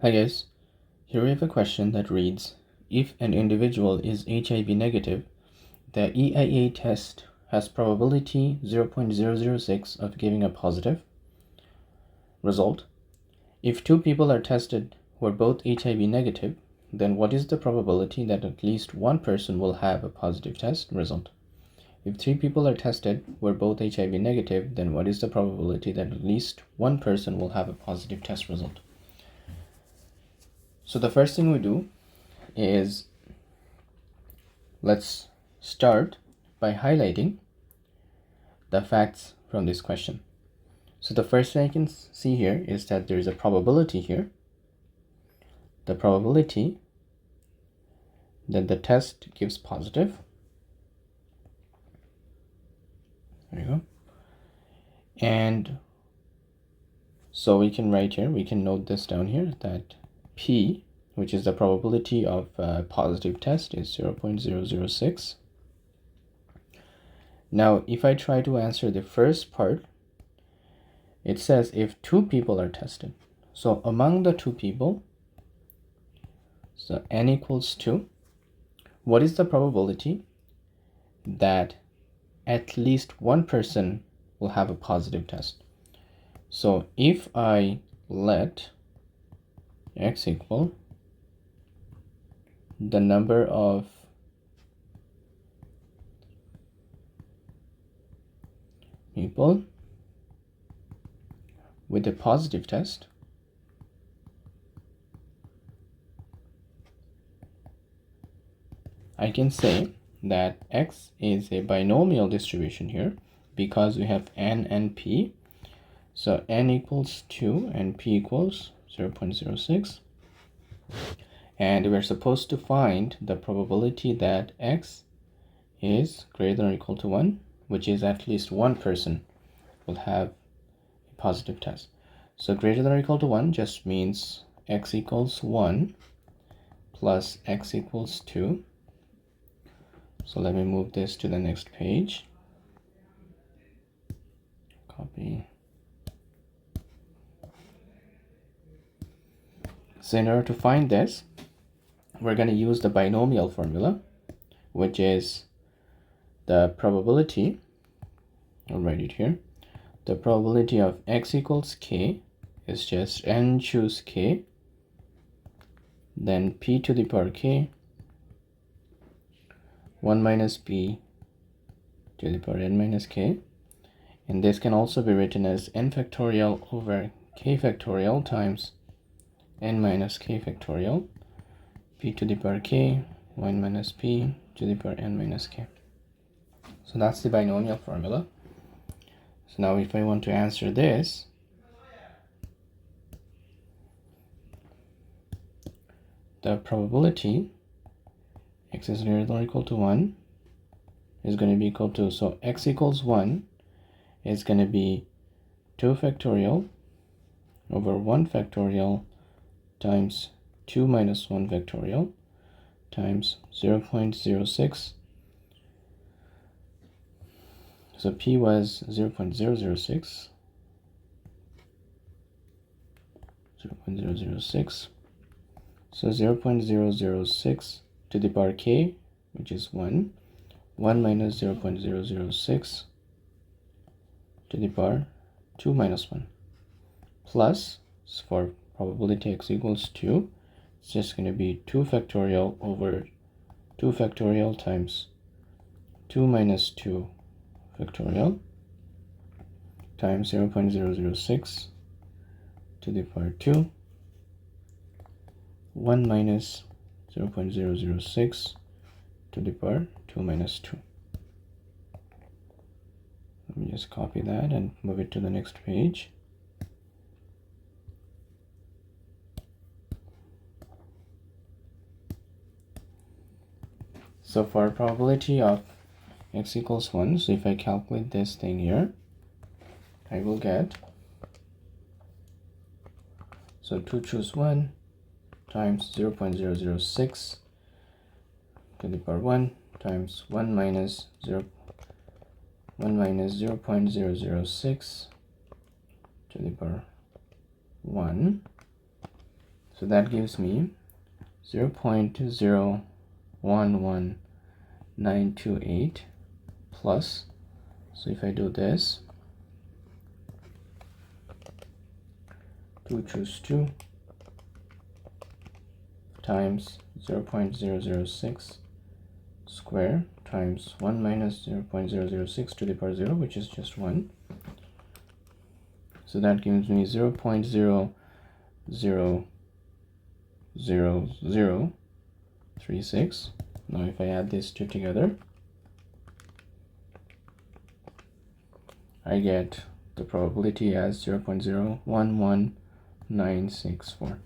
Hi guys, here we have a question that reads, if an individual is HIV negative, the EIA test has probability 0.006 of giving a positive result. If two people are tested who are both HIV negative, then what is the probability that at least one person will have a positive test result? If three people are tested who are both HIV negative, then what is the probability that at least one person will have a positive test result? So the first thing we do is let's start by highlighting the facts from this question. So the first thing I can see here is that there is a probability here. The probability that the test gives positive. There you go. And so we can write here, we can note this down here, that P, which is the probability of a positive test, is 0.006. Now, if I try to answer the first part, it says if two people are tested. So among the two people, so n equals 2, what is the probability that at least one person will have a positive test? So if I let x equal the number of people with a positive test, I can say that x is a binomial distribution here because we have n and p. So n equals 2 and p equals 0.06. And we're supposed to find the probability that x is greater than or equal to 1, which is at least one person will have a positive test. So greater than or equal to 1 just means x equals 1 plus x equals 2. So let me move this to the next page. Copy. So in order to find this, we're going to use the binomial formula, which is the probability, I'll write it here, the probability of x equals k is just n choose k, then p to the power k, 1 minus p to the power n minus k, and this can also be written as n factorial over k factorial times n minus k factorial, p to the power k, 1 minus p to the power n minus k. So that's the binomial formula. So now if I want to answer this, the probability x is greater than or equal to 1 is going to be equal to, so x equals 1 is going to be 2 factorial over 1 factorial times 2 minus 1 factorial times 0.06. So p was 0.006, 0.006. So 0.006 to the power k, which is 1 minus 0.006 to the power 2 minus 1, plus, for probability x equals 2, it's just going to be 2 factorial over 2 factorial times 2 minus 2 factorial times 0.006 to the power 2, 1 minus 0.006 to the power 2 minus 2. Let me just copy that and move it to the next page. So for probability of x equals 1, so if I calculate this thing here, I will get, so 2 choose 1 times 0.006 to the power 1 times 1 minus 0.006 to the power 1. So So that gives me 0.011928 plus, so if I do this, 2 choose 2 times 0.006 square times 1 minus 0.006 to the power 0, which is just 1. So that gives me 0.00036. Now if I add these two together, I get the probability as 0.011964.